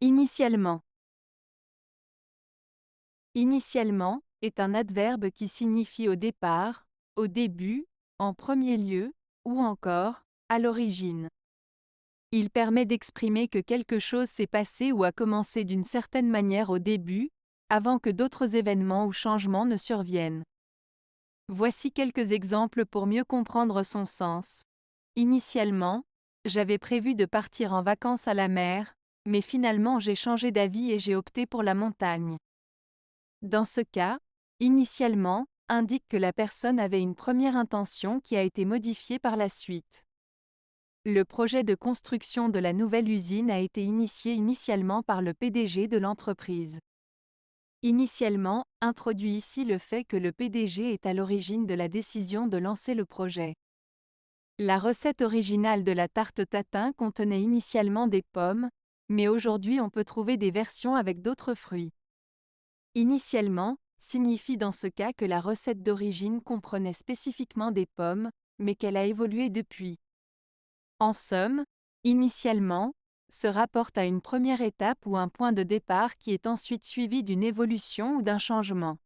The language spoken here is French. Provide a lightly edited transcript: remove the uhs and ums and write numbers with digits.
Initialement. Initialement est un adverbe qui signifie au départ, au début, en premier lieu, ou encore à l'origine. Il permet d'exprimer que quelque chose s'est passé ou a commencé d'une certaine manière au début, avant que d'autres événements ou changements ne surviennent. Voici quelques exemples pour mieux comprendre son sens. Initialement, j'avais prévu de partir en vacances à la mer, mais finalement j'ai changé d'avis et j'ai opté pour la montagne. Dans ce cas, initialement indique que la personne avait une première intention qui a été modifiée par la suite. Le projet de construction de la nouvelle usine a été initié initialement par le PDG de l'entreprise. Initialement introduit ici le fait que le PDG est à l'origine de la décision de lancer le projet. La recette originale de la tarte tatin contenait initialement des pommes, mais aujourd'hui on peut trouver des versions avec d'autres fruits. Initialement signifie dans ce cas que la recette d'origine comprenait spécifiquement des pommes, mais qu'elle a évolué depuis. En somme, initialement se rapporte à une première étape ou un point de départ qui est ensuite suivi d'une évolution ou d'un changement.